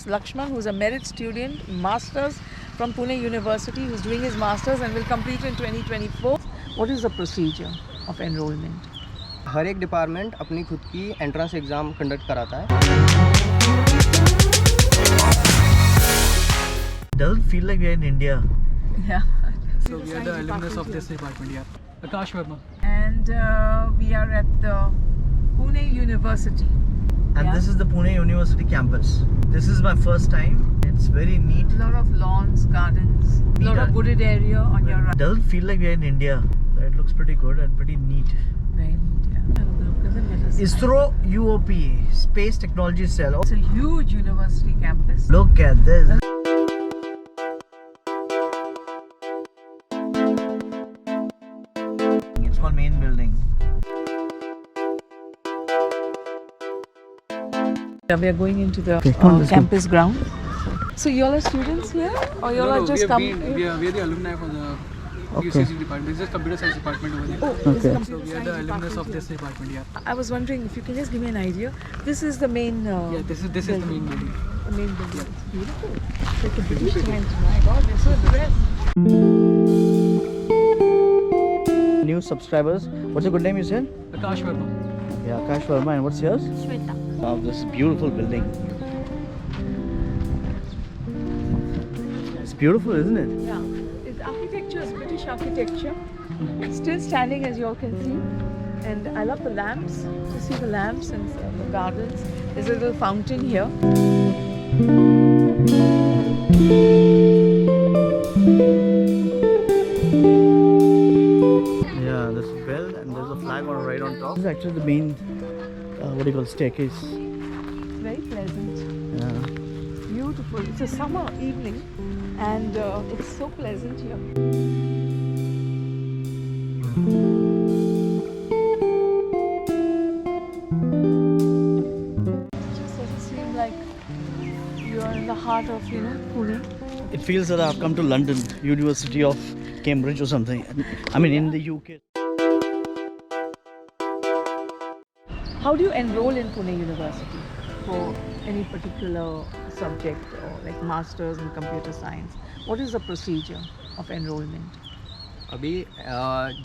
Lakshman, who's a merit student, masters from Pune University, who's doing his masters and will complete in 2024. What is the procedure of enrollment? हर एक department अपनी खुद की entrance exam conduct कराता है. Doesn't feel like we're in India. Yeah. So we are the alumnus of this department, yeah. Akash Verma. And we are at the Pune University. And Yeah. this is the Pune University campus. This is my first time. It's very neat. A lot of lawns, gardens, a lot of wooded area on your right. Doesn't feel like we're in India. It looks pretty good and pretty neat. Very neat, yeah. Have a look, isn't it? It's ISRO UOP, Space Technology Cell. It's a huge university campus. Look at this. It's called main building. We are going into the come on, let's go. campus ground. So you all are students here, or you all are just come? we are the alumni for the UCC department. This is computer science department over there. Oh, this is Okay. computer So we are science the alumnus department of this here. department, yeah. I was wondering if you can just give me an idea. This is the main. Yeah, this is the main building. The main building. It's beautiful. It's like a British tent. My God, we're so impressed. New subscribers. What's your good name you said? Akash Verma. Yeah, Akash Verma. And what's yours? Shweta. Wow, this beautiful building. It's beautiful, isn't it? Yeah. Its architecture is British architecture. Still standing, as you all can see. And I love the lamps. To see the lamps and the gardens. There's a little fountain here. Yeah, there's a bell and there's a flag on right on top. This is actually the main, what do you call, staircase. Very pleasant. Yeah. Beautiful. It's a summer evening and it's so pleasant here. It just doesn't seem like you're in the heart of, Pune. It feels that I've come to London, University of Cambridge or something. I mean, in the UK. How do you enroll in Pune University for any particular subject or like masters in computer science? What is the procedure of enrollment? अभी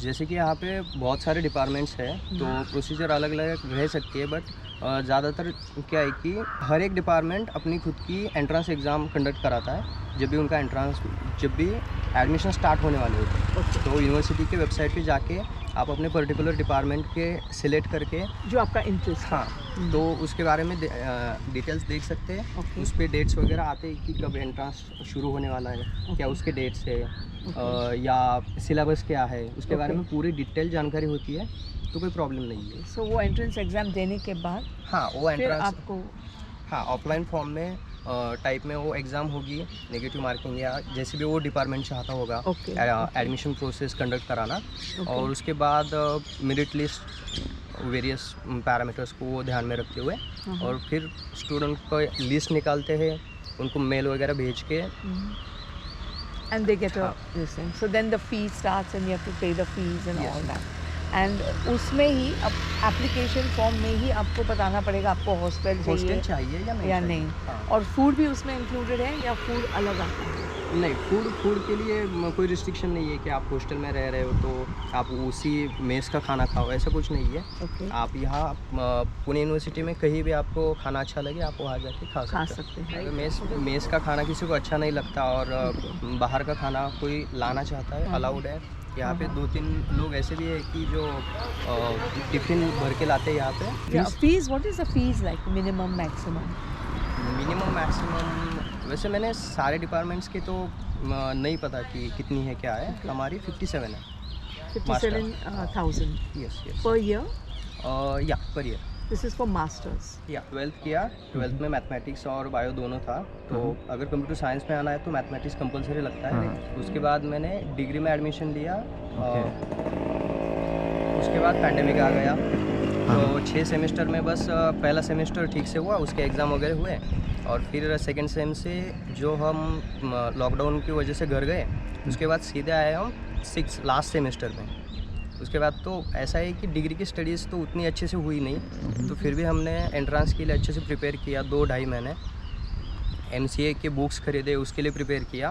जैसे कि यहाँ पे बहुत सारे departments हैं तो procedure अलग अलग रह सकती है, बट ज़्यादातर क्या है कि हर एक डिपार्टमेंट अपनी खुद की एंट्रेंस एग्ज़ाम कंडक्ट कराता है जब भी एडमिशन स्टार्ट होने वाले होते हैं. तो यूनिवर्सिटी के वेबसाइट पे जाके आप अपने पर्टिकुलर डिपार्टमेंट के सिलेक्ट करके, जो आपका इंटरेस्ट है. हाँ, तो उसके बारे में डिटेल्स देख सकते हैं. Okay. उस पर डेट्स वगैरह आते हैं कि कब एंट्रेंस शुरू होने वाला है, क्या उसके डेट्स है, या सिलेबस क्या है, उसके बारे में पूरी डिटेल जानकारी होती है. तो कोई प्रॉब्लम नहीं है. So वो एंट्रेंस एग्जाम देने के बाद हाँ, वो फिर एंट्रेंस, आपको हाँ, ऑफलाइन फॉर्म में टाइप में वो एग्ज़ाम होगी, नेगेटिव मार्किंग या जैसे भी वो डिपार्टमेंट चाहता होगा Okay. एडमिशन प्रोसेस कंडक्ट कराना. और उसके बाद मेरिट लिस्ट, वेरियस पैरामीटर्स को वो ध्यान में रखते हुए और फिर स्टूडेंट को लिस्ट निकालते हैं, उनको मेल वगैरह भेज के. and they get a this thing. So then the fee starts and you have to pay the fees and Yes. all that. And उसमें ही अब एप्लीकेशन फॉर्म में ही आपको बताना पड़ेगा आपको हॉस्टल हॉस्टल चाहिए चाहिए या नहीं या चाहिए. नहीं. हाँ. और फूड भी उसमें इंक्लूडेड है या फूड अलग आता है? नहीं, फूड के लिए कोई रिस्ट्रिक्शन नहीं है कि आप हॉस्टल में रह रहे हो तो आप उसी मेस का खाना खाओ, ऐसा कुछ नहीं है. Okay. आप यहाँ पुणे यूनिवर्सिटी में कहीं भी आपको खाना अच्छा लगे आप वहाँ जाके खा खा सकते सकते हो. हैं. अगर मेस का खाना किसी को अच्छा नहीं लगता और बाहर का खाना कोई लाना चाहता है, अलाउड है. यहाँ पे 2-3 लोग ऐसे भी है कि जो टिफ़िन भर के लाते हैं यहाँ पे. Yeah, fees, what is the fees like? Minimum, maximum? Minimum maximum वैसे मैंने सारे डिपार्टमेंट्स के तो नहीं पता कि कितनी है क्या है. हमारी 57 है. 57,000 यस per year. या per year. This is for masters. या 12th किया. 12th में मैथमेटिक्स और बायो दोनों था. तो अगर कंप्यूटर साइंस में आना है तो मैथमेटिक्स कंपलसरी लगता है. उसके बाद मैंने डिग्री में एडमिशन लिया. उसके बाद पैंडेमिक आ गया तो 6 सेमेस्टर में बस पहला सेमेस्टर ठीक से हुआ, उसके एग्ज़ाम वगैरह हुए. और फिर सेकंड सेम से जो हम लॉकडाउन की वजह से घर गए, उसके बाद सीधे आए हम 6 लास्ट सेमेस्टर में. उसके बाद तो ऐसा है कि डिग्री की स्टडीज़ तो उतनी अच्छे से हुई नहीं, तो फिर भी हमने एंट्रेंस के लिए अच्छे से प्रिपेयर किया 2-2.5 महीने. MCA के बुक्स खरीदे, उसके लिए प्रिपेयर किया।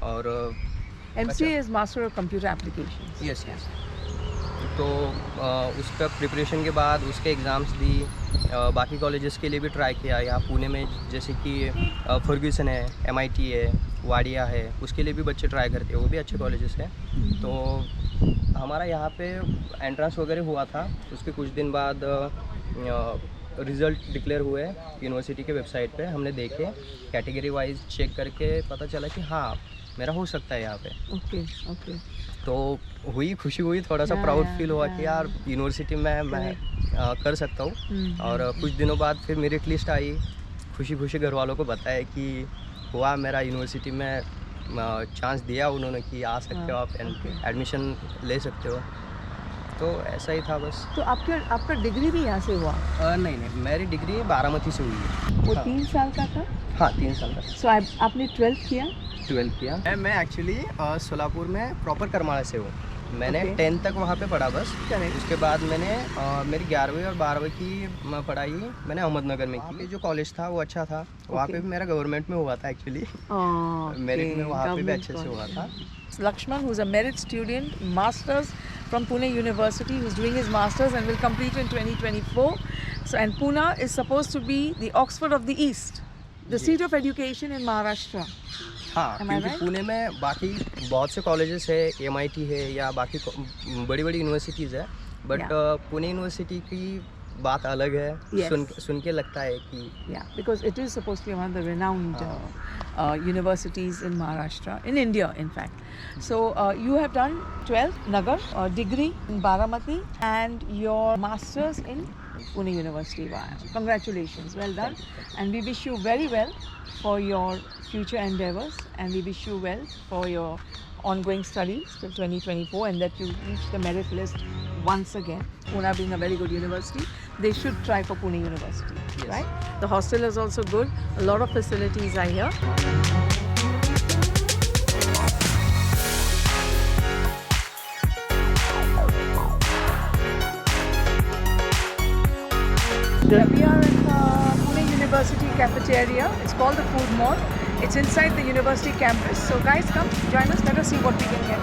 और MCA is Master of Computer Applications. Yes yes, तो उसका प्रिपरेशन के बाद उसके एग्ज़ाम्स दी। बाकी कॉलेजेस के लिए भी ट्राई किया यहाँ पुणे में, जैसे कि फर्ग्यूसन है, MIT है, वाडिया है, उसके लिए भी बच्चे ट्राई करते हैं, वो भी अच्छे कॉलेजेस हैं। तो हमारा यहाँ पे एंट्रेंस वगैरह हुआ था, उसके कुछ दिन बाद रिज़ल्ट डिक्लेयर हुए यूनिवर्सिटी के वेबसाइट पे। हमने देखे, कैटेगरी वाइज चेक करके पता चला कि हाँ मेरा हो सकता है यहाँ पे। Okay, okay. तो हुई खुशी हुई, थोड़ा सा Yeah, प्राउड yeah, फील हुआ yeah. कि यार यूनिवर्सिटी में मैं कर सकता हूँ। और कुछ दिनों बाद फिर मेरिट लिस्ट आई, खुशी खुशी घर वालों को बताया कि हुआ मेरा यूनिवर्सिटी में चांस दिया उन्होंने कि आ सकते हो आप एंड एडमिशन ले सकते हो। तो ऐसा ही था बस। तो आपका डिग्री भी यहाँ से हुआ? नहीं नहीं, मेरी डिग्री बारामती से हुई है। वो हाँ। 3 साल का था? हाँ 3 साल का। सो आपने 12th किया? 12 किया। मैं एक्चुअली सोलापुर में प्रॉपर करमाड़ा से हूँ। मैंने Okay. 10th तक वहाँ पे पढ़ा बस। Correct. उसके बाद मैंने मेरी 11वीं और 12वीं की पढ़ाई मैंने अहमदनगर में की। जो कॉलेज था वो अच्छा था, वहाँ पे Okay. भी मेरा गवर्नमेंट में हुआ था एक्चुअली। मेरिट में वहाँ पे भी अच्छे से हुआ था। Lakshman, who's a merit student, masters from Pune University, who's doing his masters and will complete in 2024. So, and Pune is supposed to be the Oxford of the East, the seat of education in Maharashtra. हाँ, Am I क्योंकि right? Pune में बाकी बहुत से colleges है, MIT है या बाकी बड़ी बड़ी यूनिवर्सिटीज़ है, बट Yeah. पुणे यूनिवर्सिटी की बात अलग है। Yes. सुन के लगता है कि Yeah, because it is supposed to be one of the renowned universities in Maharashtra, in India, in fact. So you have done 12th Nagar degree in Baramati and your masters in Pune University. Wow. Congratulations, well done. And we wish you very well for your future endeavors, and we wish you well for your ongoing studies till 2024, and that you reach the merit list once again. Pune being a very good university, they should try for Pune University, Yes. right? The hostel is also good. A lot of facilities are here. We are in Pune University cafeteria. It's called the Food Mall. It's inside the university campus. So guys, come join us. Let us see what we can get.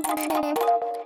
Thank you.